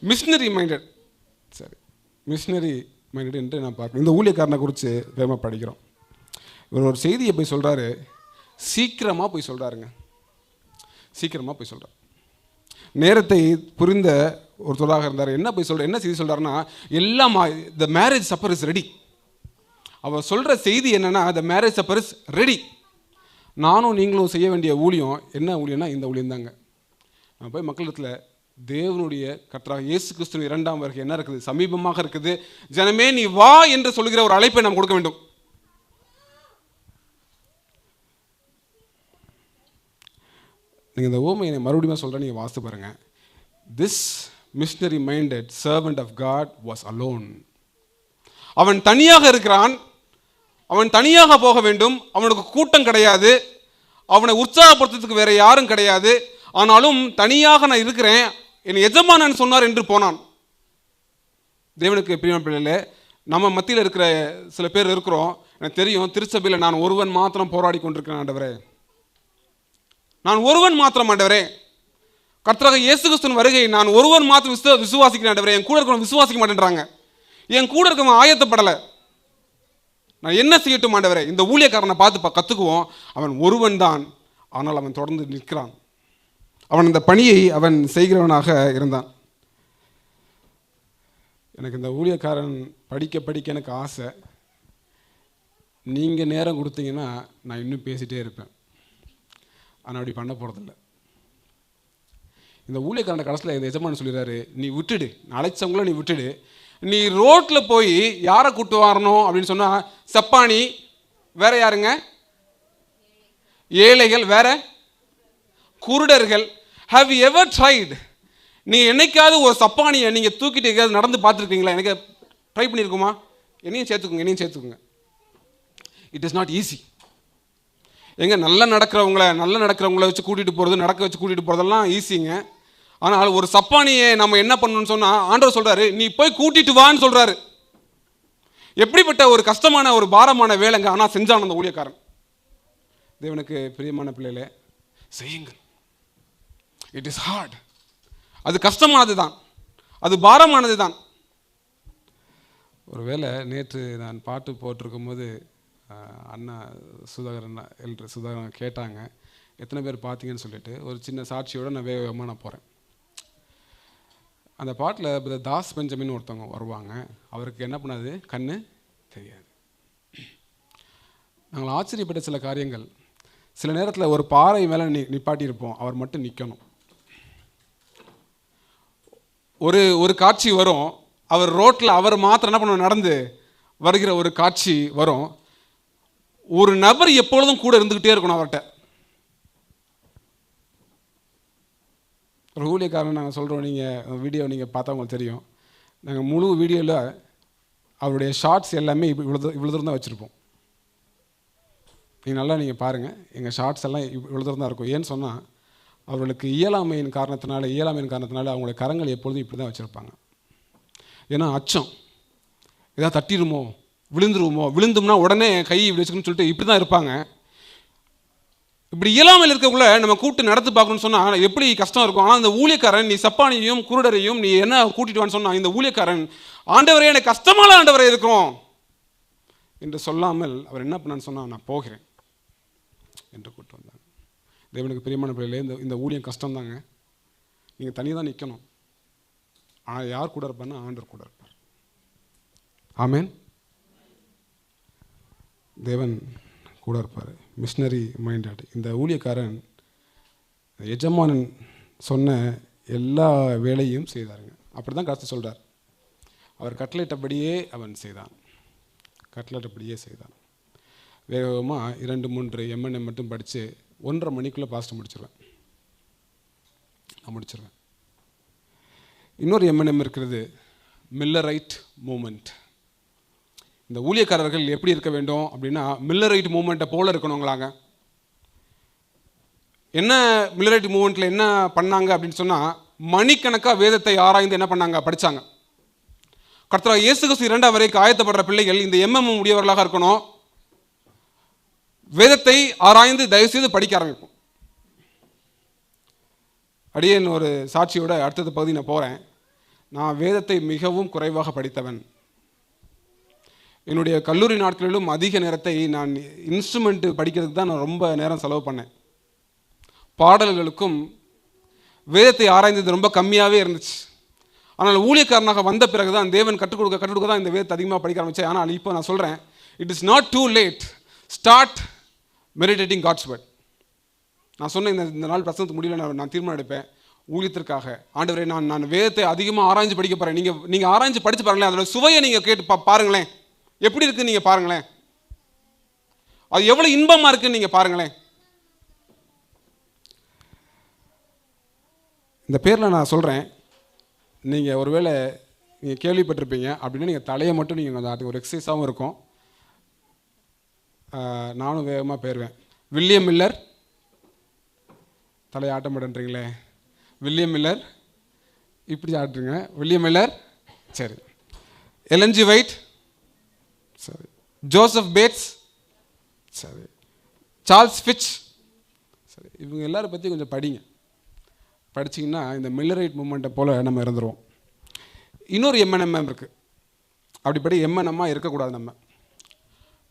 Missionary minded. சரி, மிஷனரி மைண்டட் என்று நான் பார்க்குறேன். இந்த ஊழியக்காரனை குறித்து வேகமாக படிக்கிறோம். இவர் ஒரு செய்தியை போய் சொல்கிறாரு, சீக்கிரமாக போய் சொல்கிறாருங்க. நேரத்தை புரிந்த ஒருத்தராக இருந்தார். என்ன செய்தி சொல்கிறாருன்னா, எல்லாம் the marriage supper is ready. அவர் சொல்கிற செய்தி என்னென்னா, the marriage supper is ready. நானும் நீங்களும் செய்ய வேண்டிய ஊழியம் என்ன ஊழியம்னா இந்த ஊழியம் தாங்க. நான் போய் மக்களிடத்தில் தேவனுடைய கர்த்தராகிய இயேசு கிறிஸ்துவின் 2ஆம் வருகை என்ன இருக்குது, சமீபமாக இருக்குது, ஜனமே நீ வா என்று சொல்கிற ஒரு அழைப்பை நாம் கொடுக்க வேண்டும். நீங்கள் இந்த ஓமையை மறுபடியும் சொல்கிறேன், நீங்கள் வாசித்து பாருங்கள். This missionary minded servant of God was alone. அவன் தனியாக இருக்கிறான், அவன் தனியாக போக வேண்டும், அவனுக்கு கூட்டம் கிடையாது, அவனை உற்சாகப்படுத்துறதுக்கு வேற யாரும் கிடையாது. ஆனாலும் தனியாக நான் இருக்கிறேன், என் எஜமானன் சொன்னார் என்று போனான். தேவனுக்கு பிரியமான பிள்ளைகளே, நம்ம மத்தியில் இருக்கிற சில பேர் இருக்கிறோம். எனக்கு தெரியும், திருச்சபையில் நான் ஒருவன் மாத்திரம் போராடி கொண்டிருக்கிறேன் ஆண்டவரே, நான் ஒருவன் மாத்திரம் ஆண்டவரே, கர்த்தராகிய இயேசு கிறிஸ்துவின் வருகை நான் ஒருவன் மாத்திரம் விசுவாசிக்கிறேன் ஆண்டவரே. என் கூட இருக்கிறவன் விசுவாசிக்க மாட்டேன்றாங்க, என் கூட இருக்கவன் ஆயத்தப்படலை, நான் என்ன செய்யட்டும் ஆண்டவரே? இந்த ஊழியக்காரனை பார்த்து கற்றுக்குவோம். அவன் ஒருவன் தான், ஆனால் அவன் தொடர்ந்து நிற்கிறான். அவன் இந்த பணியை அவன் செய்கிறவனாக இருந்தான். எனக்கு இந்த ஊழியக்காரன் படிக்க எனக்கு ஆசை. நீங்கள் நேரம் கொடுத்தீங்கன்னா நான் இன்னும் பேசிகிட்டே இருப்பேன். ஆனால் அப்படி பண்ண போகிறதில்ல. இந்த ஊழியக்காரன் கடைசியில் இந்த எஜமானன் சொல்லிடுறாரு, நீ விட்டுடு, அழைச்சவங்கள நீ விட்டுடு, நீ ரோட்டில் போய் யாரை கூட்டு வரணும் அப்படின்னு சொன்னால், சப்பானி, வேற யாருங்க? ஏழைகள், வேற குருடர்கள். How you ever tried? நீங்கள் என்னைக்காவது ஒரு சப்பானியை நீங்கள் தூக்கிட்டு எங்கேயாவது நடந்து பார்த்துருக்கீங்களா? எனக்கு ட்ரை பண்ணியிருக்குமா? என்னையும் சேர்த்துக்குங்க. It is not easy. நல்லா நடக்கிறவங்கள வச்சு கூட்டிகிட்டு போகிறது, நடக்க வச்சு கூட்டிகிட்டு போகிறதெல்லாம் ஈஸிங்க. ஆனால் ஒரு சப்பானியை நம்ம என்ன பண்ணணும்னு சொன்னால் ஆண்டவர் சொல்கிறாரு, நீ போய் கூட்டிகிட்டு வான்னு சொல்கிறாரு. எப்படிப்பட்ட ஒரு கஷ்டமான ஒரு பாரமான வேலைங்க. ஆனால் செஞ்சான் அந்த ஊழியக்காரன். தேவனுக்கு பிரியமான பிள்ளைகளே, செய்யுங்கள். It is hard. அது கஷ்டமானது தான், அது பாரமானது தான். ஒரு வேளை நேற்று நான் பாட்டு போட்டிருக்கும் போது அண்ணா சுதாகரன் கேட்டாங்க, எத்தனை பேர் பார்த்தீங்கன்னு சொல்லிட்டு. ஒரு சின்ன சாட்சியோடு நான் வேகமாக நான் போகிறேன். அந்த பாட்டில் தாஸ் பெஞ்சமின் ஒருத்தவங்க வருவாங்க. அவருக்கு என்ன பண்ணாது, கண்ணு தெரியாது. நாங்கள் ஆச்சரியப்பட்ட சில காரியங்கள். சில நேரத்தில் ஒரு பாறை மேலே நிப்பாட்டியிருப்போம், அவர் மட்டும் நிற்கணும். ஒரு காட்சி வரும், அவர் ரோட்டில் அவர் மாத்திரம் என்ன பண்ண நடந்து வருகிற ஒரு காட்சி வரும். ஒரு நபர் எப்பொழுதும் கூட இருந்துக்கிட்டே இருக்கணும் அவர்கிட்ட. ஒரு ஊழியக்காரன் நாங்கள் சொல்கிறோம், நீங்கள் வீடியோ நீங்கள் பார்த்தா உங்களுக்கு தெரியும். நாங்கள் முழு வீடியோவில் அவருடைய ஷார்ட்ஸ் எல்லாமே இவ்வளோ தூரம் தான் வச்சுருப்போம். நீங்கள் பாருங்கள், எங்கள் ஷார்ட்ஸ் எல்லாம் இவ்வளோ தூரம் தான் இருக்கும். ஏன்னு சொன்னால் அவர்களுக்கு இயலாமையின் காரணத்தினால அவங்களுடைய கரங்கள் எப்பொழுதும் இப்படி தான் வச்சுருப்பாங்க. ஏன்னா அச்சம், ஏதாவது தட்டிடுமோ, விழுந்தோம்னா உடனே கை இப்படி வச்சுக்கணும்னு சொல்லிட்டு இப்படி தான் இருப்பாங்க. இப்படி இயலாமல் இருக்கக்குள்ள நம்ம கூப்பிட்டு நடத்து பார்க்கணும்னு சொன்னால் எப்படி கஷ்டம் இருக்கும். ஆனால் அந்த ஊழியக்காரன், நீ சப்பானியையும் குருடரையும் நீ என்ன கூட்டிட்டு வான்னு சொன்னால், இந்த ஊழியக்காரன், ஆண்டவரே எனக்கு கஷ்டமான ஆண்டவரே இருக்கிறோம் என்று சொல்லாமல் அவர் என்ன பண்ணான்னு சொன்னால், நான் போகிறேன் என்று கூப்பிட்டு வந்தாங்க. தேவனுக்கு பிரியமான பிள்ளைகளே, இந்த ஊழியம் கஷ்டம்தாங்க. நீங்கள் தனியாக தான் நிற்கணும். ஆனால் யார் கூட இருப்பார்னா ஆண்டவர் கூட இருப்பார். ஆமேன். தேவன் கூட இருப்பார். Missionary minded. இந்த ஊழியக்காரன் எஜமானன் சொன்ன எல்லா வேலையும் செய்தாருங்க. அப்படி தான் கருத்து சொல்கிறார். அவர் கட்டளையிட்டபடியே அவன் செய்தான். வேகமாக 2-3 MNM மட்டும் படித்து 1.5 மணிக்குள்ளே பாஸ்ட் முடிச்சிருவேன். இன்னொரு MNM இருக்கிறது, மில்லரைட் மூமெண்ட். இந்த ஊழியக்காரர்கள் எப்படி இருக்க வேண்டும் அப்படின்னா, மில்லரைட் மூமெண்ட்டை போல இருக்கணுங்களாங்க. என்ன மில்லரைட் மூமெண்ட்டில் என்ன பண்ணாங்க அப்படின்னு சொன்னால், மணிக்கணக்காக வேதத்தை ஆராய்ந்து என்ன பண்ணாங்க, படித்தாங்க. கர்த்தராகிய இயேசு கிறிஸ்து 2ஆம் வரைக்கும் ஆயத்தப்படுற பிள்ளைகள் இந்த MM உடையவர்களாக இருக்கணும். வேதத்தை ஆராய்ந்து தயவுசெய்து படிக்க ஆரம்பிப்போம். அடியேன் ஒரு சாட்சியோட அடுத்த பகுதி நான் போகிறேன். நான் வேதத்தை மிகவும் குறைவாக படித்தவன். என்னுடைய கல்லூரி நாட்களிலும் அதிக நேரத்தை நான் இன்ஸ்ட்ருமெண்ட் படிக்கிறதுக்கு தான் நான் ரொம்ப நேரம் செலவு பண்ணேன். பாடல்களுக்கும் வேதத்தை ஆராய்ந்தது ரொம்ப கம்மியாகவே இருந்துச்சு. ஆனால் ஊழியக்காரனாக வந்த பிறகு தான் தேவன் கற்றுக் கொடுக்க தான் இந்த வேதத்தை அதிகமாக படிக்க ஆரம்பித்தேன். ஆனால் இப்போ நான் சொல்கிறேன், it is not too late. Start meditating God's word. நான் சொன்ன இந்த நாள் பிரசங்கத்துக்கு முடியல நான் தீர்மானம் எடுப்பேன், ஊழியத்திற்காக ஆண்டவரே நான் வேதத்தை அதிகமாக ஆராய்ஞ்சு படிக்க போகிறேன். நீங்கள் ஆராய்ஞ்சு படித்து பாருங்களேன், அதோட சுவையை நீங்கள் கேட்டு பாருங்களேன், எப்படி இருக்குன்னு நீங்கள் பாருங்களேன், அது எவ்வளோ இன்பமாக இருக்குன்னு நீங்கள் பாருங்களேன். இந்த பேரில் நான் சொல்கிறேன், நீங்கள் ஒருவேளை நீங்கள் கேள்விப்பட்டிருப்பீங்க அப்படின்னா நீங்கள் தலையை மட்டும் நீங்கள் அது ஒரு எக்ஸசைஸாகவும் இருக்கும். நானும் வேகமாக போயிடுவேன். வில்லியம் மில்லர், தலையை ஆட்ட மாட்டேன்றீங்களே, வில்லியம் மில்லர் இப்படி ஆட்டுருங்க. வில்லியம் மில்லர், சரி. LNG ஒயிட், சரி. ஜோசப் பேட்ஸ், சரி. சார்ல்ஸ் ஃபிட்ச், சரி. இவங்க எல்லாரும் பற்றி கொஞ்சம் படிங்க. படிச்சிங்கன்னா இந்த மில்லரைட் மூமெண்ட்டை போல் நம்ம இருந்துருவோம். இன்னொரு MNM இருக்குது. அப்படிப்படி MNM இருக்கக்கூடாது. நம்ம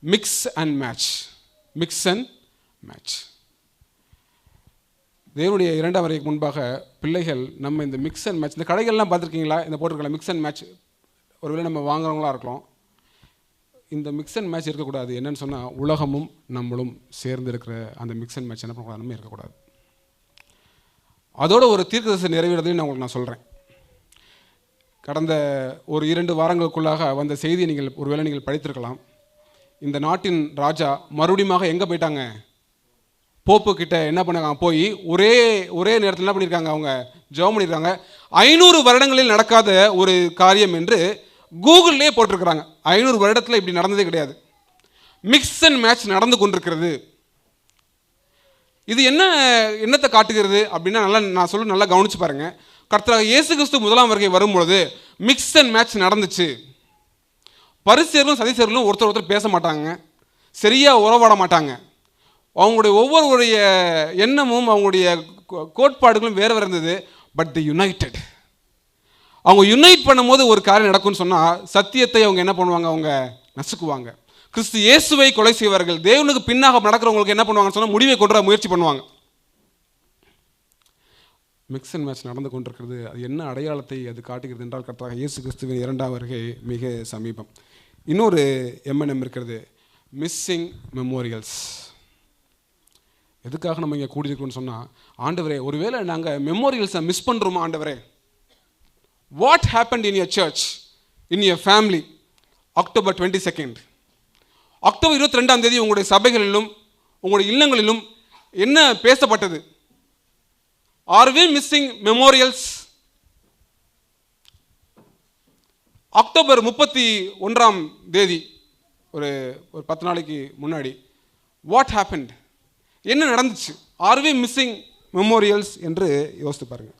மிக்ஸ் அண்ட் மேட்ச். தேவனுடைய 2ஆம் வரைக்கு முன்பாக பிள்ளைகள் நம்ம இந்த மிக்ஸ் அண்ட் மேட்ச், இந்த கடைகள்லாம் பார்த்துருக்கீங்களா, இந்த போட்டிருக்கலாம் மிக்ஸ் அண்ட் மேட்ச். ஒருவேளை நம்ம வாங்குறவங்களா இருக்கலாம். இந்த மிக்ஸ் அண்ட் மேட்ச் இருக்கக்கூடாது. என்னன்னு சொன்னால், உலகமும் நம்மளும் சேர்ந்து இருக்கிற அந்த மிக்ஸ் அண்ட் மேட்ச் என்ன பண்ணக்கூடாது, நம்ம இருக்கக்கூடாது. அதோட ஒரு தீர்க்கதரிசனம் நிறைவேறதையும் நான் உங்களுக்கு சொல்கிறேன். கடந்த ஒரு 2 வாரங்களுக்குள்ளாக வந்த செய்தியை ஒருவேளை நீங்கள் படித்திருக்கலாம். இந்த நாட்டின் ராஜா மறுபடியும் எங்கே போயிட்டாங்க, போப்பு கிட்ட என்ன பண்ணாங்க, போய் ஒரே நேரத்தில் என்ன பண்ணியிருக்காங்க, அவங்க ஜெபம் பண்ணியிருக்காங்க. 500 வருடங்களில் நடக்காத ஒரு காரியம் என்று கூகுள்லேயே போட்டிருக்கிறாங்க. 500 வருடத்தில் இப்படி நடந்ததே கிடையாது. மிக்ஸ் அண்ட் மேட்ச் நடந்து கொண்டிருக்கிறது. இது என்னத்தை காட்டுகிறது அப்படின்னா நல்லா கவனிச்சு பாருங்க. கர்த்தராகிய இயேசு கிறிஸ்து முதலாம் வருகை வரும்பொழுது மிக்ஸ் அண்ட் மேட்ச் நடந்துச்சு. பரிசேயர்களும் சதிசேயர்களும் ஒருத்தர் பேச மாட்டாங்க, சரியாக உறவாட மாட்டாங்க. அவங்களுடைய ஒவ்வொருவருடைய எண்ணமும் அவங்களுடைய கோட்பாடுகளும் வேறு வேறு இருந்தது. But the United. அவங்க யுனைட் பண்ணும்போது ஒரு காரியம் நடக்கும்னு சொன்னால், சத்தியத்தை அவங்க என்ன பண்ணுவாங்க, அவங்க நசுக்குவாங்க. கிறிஸ்து இயேசுவை கொலை செய்வார்கள். தேவனுக்கு பின்னாக நடக்கிறவங்களுக்கு என்ன பண்ணுவாங்கன்னு சொன்னால், முடிவை கொண்டு வர முயற்சி பண்ணுவாங்க. மிக்ஸ் அண்ட் மேட்ச் நடந்து கொண்டிருக்கிறது. அது என்ன அடையாளத்தை அது காட்டுகிறது என்றால், கர்த்தராகிய இயேசு கிறிஸ்துவின் 2ஆம் வருகை மிக சமீபம். இன்னொரு எம்என்எம் இருக்கிறது, மிஸ்ஸிங் மெமோரியல்ஸ். எதுக்காக நம்ம இங்கே கூடியிருக்கோம்னு சொன்னால், ஆண்டவரே ஒருவேளை நாங்கள் மெமோரியல்ஸை மிஸ் பண்ணுறோமா ஆண்டவரே? What happened in your church, in your family, October 22nd, October 22ஆம் தேதி உங்களுடைய சபைகளிலும் உங்களுடைய இல்லங்களிலும் என்ன பேசப்பட்டது? Are we missing memorials? October 31ஆம் தேதி ஒரு 10 நாளைக்கு முன்னாடி வாட் ஹேப்பன்ட், என்ன நடந்துச்சு? ஆர் வி மிஸ்ஸிங் மெமோரியல்ஸ் என்று யோசித்து பாருங்க.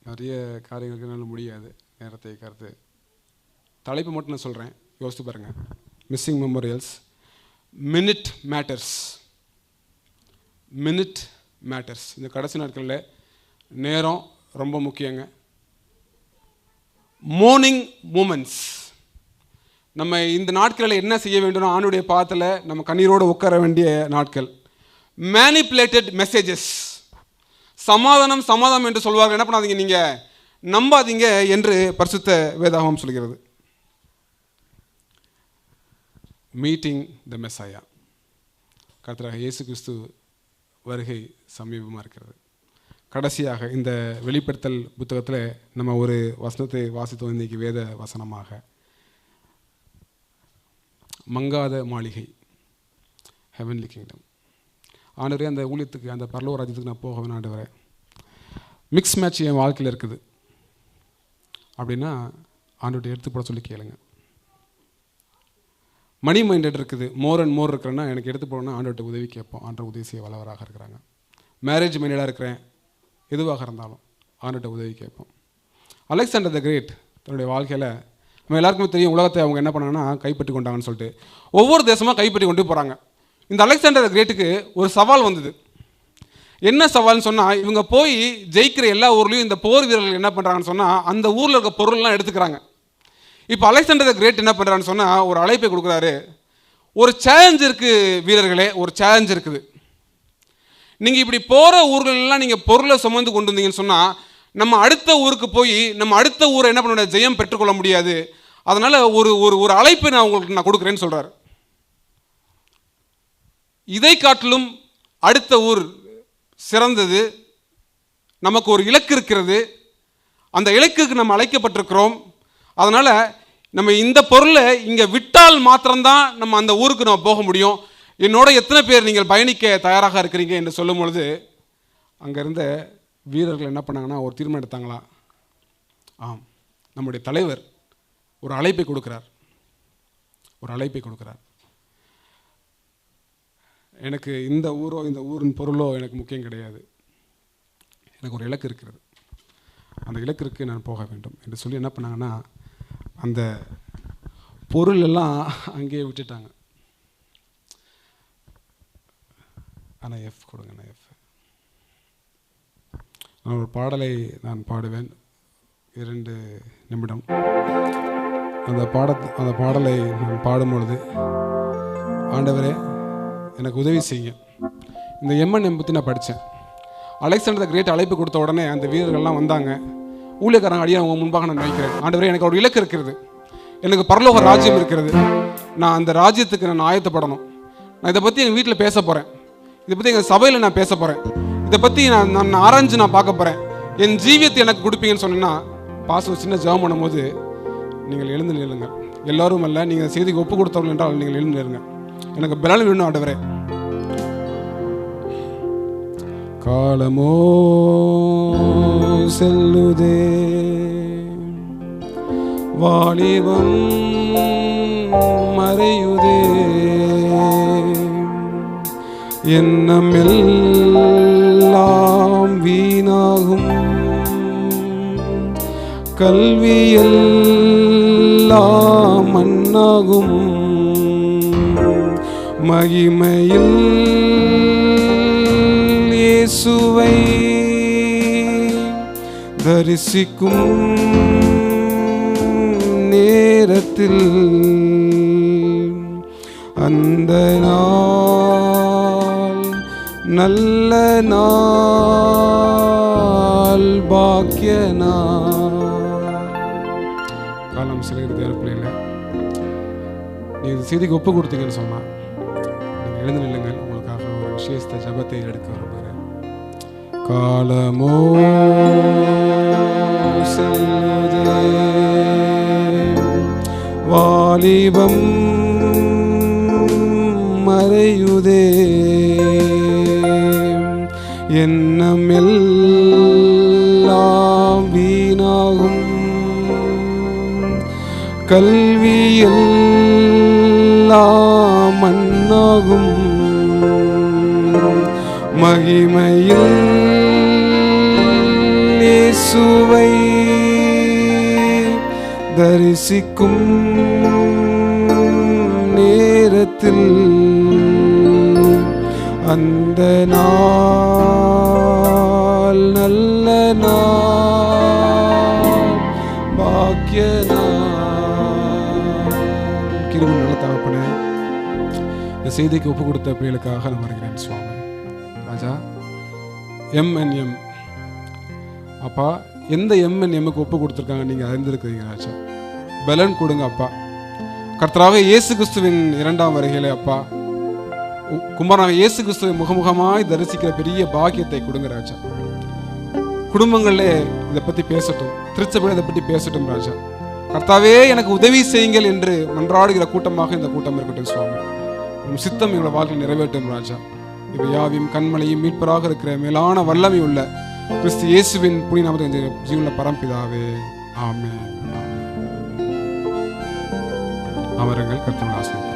நிறைய காரியங்களுக்கு என்னால் முடியாது, நேரத்தை கருத்து. தலைப்பு மட்டும் நான் சொல்கிறேன், யோசித்து பாருங்கள். Missing memorials. Minute matters. Minute matters. இந்த கடைசி நாட்களில் நேரம் ரொம்ப முக்கியங்க. Morning moments. நம்ம இந்த நாட்களில் என்ன செய்ய வேண்டும்? ஆணுடைய பாதத்தில் நம்ம கண்ணீரோடு உட்கார வேண்டிய நாட்கள். Manipulated messages. சமாதானம் என்று சொல்வார்கள். என்ன பண்ணாதீங்க, நீங்கள் நம்பாதீங்க என்று பரிசுத்த வேதாகமம் சொல்கிறது. மீட்டிங் த மெசாயா. கர்த்தராகிய இயேசு கிறிஸ்து வருகை சமீபமாக இருக்கிறது. கடைசியாக இந்த வெளிப்படுத்தல் புத்தகத்தில் நம்ம ஒரு வசனத்தை வாசித்தோம் இன்றைக்கி, வேத வசனமாக. மங்காத மாளிகை, ஹெவன்லி கிங்டம். ஆண்டவரே, அந்த ஊழியத்துக்கு, அந்த பரலோக ராஜ்யத்துக்கு நான் போக வேணும் ஆண்டவரே. மிக்ஸ் மேட்ச் என் வாழ்க்கையில் இருக்குது அப்படின்னா ஆண்டவர்கிட்ட எடுத்து போட சொல்லி கேளுங்க. மணி மைண்டட் இருக்குது, மோர் அண்ட் மோர் இருக்கிறேன்னா எனக்கு எடுத்து போடணும்னா ஆண்டவர்கிட்ட உதவி கேட்போம். ஆண்டவர் உதவி செய்ய வல்லவராக இருக்கிறாங்க. மேரேஜ் மைண்டடாக இருக்கிறேன், எதுவாக இருந்தாலும் ஆண்டவர்கிட்ட உதவி கேட்போம். அலெக்சாண்டர் த கிரேட் தன்னுடைய வாழ்க்கையில், நம்ம எல்லாருக்குமே தெரியும், உலகத்தை அவங்க என்ன பண்ணாங்கன்னா கைப்பற்றி கொண்டாங்கன்னு சொல்லிட்டு ஒவ்வொரு தேசமாக கைப்பற்றி கொண்டு போகிறாங்க. இந்த அலெக்சாண்டர் த கிரேட்டுக்கு ஒரு சவால் வந்தது. என்ன சவால்னு சொன்னால், இவங்க போய் ஜெயிக்கிற எல்லா ஊர்லேயும் இந்த போர் வீரர்கள் என்ன பண்ணுறாங்கன்னு சொன்னால், அந்த ஊரில் இருக்க பொருள்லாம் எடுத்துக்கிறாங்க. இப்போ அலெக்சாண்டர் த கிரேட் என்ன பண்ணுறான்னு சொன்னால், ஒரு அழைப்பை கொடுக்குறாரு. ஒரு சேலஞ்ச் இருக்குது வீரர்களே, ஒரு சேலஞ்ச் இருக்குது. நீங்கள் இப்படி போகிற ஊர்களெல்லாம் நீங்கள் பொருளை சுமந்து கொண்டு வந்தீங்கன்னு சொன்னால், நம்ம அடுத்த ஊருக்கு போய் நம்ம அடுத்த ஊரை என்ன பண்ண ஜெயம் பெற்றுக்கொள்ள முடியாது. அதனால் ஒரு ஒரு அழைப்பை நான் உங்களுக்கு நான் கொடுக்குறேன்னு சொல்கிறார். இதை காட்டிலும் அடுத்த ஊர் சிறந்தது. நமக்கு ஒரு இலக்கு இருக்கிறது, அந்த இலக்குக்கு நம்ம அழைக்கப்பட்டிருக்கிறோம். அதனால் நம்ம இந்த பொருளை இங்கே விட்டால் மாத்திரம்தான் நம்ம அந்த ஊருக்கு நம்ம போக முடியும். என்னோட எத்தனை பேர் நீங்கள் பயணிக்க தயாராக இருக்கிறீங்க என்று சொல்லும் பொழுது, அங்கே இருந்த வீரர்கள் என்ன பண்ணாங்கன்னா ஒரு தீர்மானம் எடுத்தாங்களா? ஆம், நம்முடைய தலைவர் ஒரு அழைப்பை கொடுக்குறார். ஒரு அழைப்பை கொடுக்குறார். எனக்கு இந்த ஊரோ இந்த ஊரின் பொருளோ எனக்கு முக்கியம் கிடையாது, எனக்கு ஒரு இலக்கு இருக்கிறது, அந்த இலக்கிற்கு நான் போக வேண்டும் என்று சொல்லி என்ன பண்ணாங்கன்னா, அந்த பொருள் எல்லாம் அங்கேயே விட்டுட்டாங்க. ஆனால் எஃப் கொடுங்க, நான் எஃப். நான் ஒரு பாடலை நான் பாடுவேன், 2 நிமிடம். அந்த பாடலை நான் பாடும்பொழுது, ஆண்டவரே எனக்கு உதவி செய்யுங்க. இந்த எம்என்எம் பற்றி நான் படித்தேன். அலெக்சாண்டர் த கிரேட் அழைப்பு கொடுத்த உடனே அந்த வீரர்கள்லாம் வந்தாங்க. ஊழியக்காரங்க அடியே அவங்க முன்பாக நான் வைக்கிறேன். ஆண்டவரே, எனக்கு ஒரு இலக்கு இருக்கிறது, எனக்கு பரலோக ராஜ்யம் இருக்கிறது, நான் அந்த ராஜ்யத்துக்கு நான் ஆயத்தப்படணும். நான் இதை பற்றி எங்கள் வீட்டில் பேச போகிறேன், இதை பற்றி எங்கள் சபையில் நான் பேச போகிறேன், இதை பற்றி நான் ஆராய்ஞ்சு நான் பார்க்க போகிறேன், என் ஜீவியத்தை எனக்கு கொடுப்பீங்கன்னு சொன்னீங்கன்னா, பாச சின்ன ஜெபம் பண்ணும்போது நீங்கள் எழுந்து நில்லுங்கள். எல்லோரும் அல்ல, நீங்கள் செய்திக்கு ஒப்பு கொடுத்தவர்கள் என்றால் நீங்கள் எழுந்து நில்லுங்க. எனக்கு பலன் வேணும் ஆண்டவரே. காலமோ செல்லுதே, வாலிபம் மறையுதே, எண்ணம் எல்லாம் வீணாகும், கல்வியெல்லாம் மண்ணாகும், மகிமையில் இயேசுவை தரிசிக்கும் நேரத்தில் அந்த நாள் நல்ல நாள், பாக்கிய நாள். காலம் சிலைகிறது தேவ பிள்ளைகளை, நீங்கள் இந்த செய்திக்கு ஒப்பு கொடுத்தீங்கன்னு சொன்னால் நீங்கள் எழுந்து நில்லுங்கள். உங்களுக்காக ஒரு விசேஷ ஜபத்தை எடுக்க விரும்புகிறேன். காலமோ செல்லுதே, வாலிபம் மறையுதே, எண்ணம் எல்லாம் வீணாகும், கல்வியெல்லாம் மண்ணாகும், மகிமையில் இயேசுவை தரிசிக்கும் நேரத்தில் அந்த நாள் நல்ல நாள், பாக்கிய நாள். கிருபை நல்ல தகப்பனே, இந்த செய்திக்கு ஒப்பு கொடுத்த பிள்ளைகளுக்காக நான் வருகிறேன் சுவாமி. ராஜா, MNM அப்பா, எந்த MNMக்கு ஒப்பு கொடுத்துருக்காங்க நீங்கள் அறிந்திருக்கிறீங்க ராஜா. பலன் கொடுங்க அப்பா. கர்த்தராக இயேசு கிறிஸ்துவின் 2ஆம் வருகையிலே அப்பா, குமாரனாக இயேசு கிறிஸ்துவை முகமுகமாய் தரிசிக்கிற பெரிய பாக்கியத்தை கொடுங்க ராஜா. குடும்பங்களே இதை பற்றி பேசட்டும், திருச்சபையில் இதை பற்றி பேசட்டும் ராஜா. கர்த்தாவே எனக்கு உதவி செய்யுங்கள் என்று மன்றாடுகிற கூட்டமாக இந்த கூட்டம் இருக்கட்டும் சுவாமி. உன் சித்தம் எங்களை வாழ்க்கையில் நிறைவேற்றும் ராஜா. இவை யாவையும் கண்மலையும் மீட்பராக இருக்கிற மேலான வல்லமை உள்ள கிறிஸ்து இயேசுவின் புனித நாமத்தில் ஜீவனில் பரம்பிதாவே, ஆமென். அமருங்கள். கர்த்தருடைய ஆசீர்வாதம்.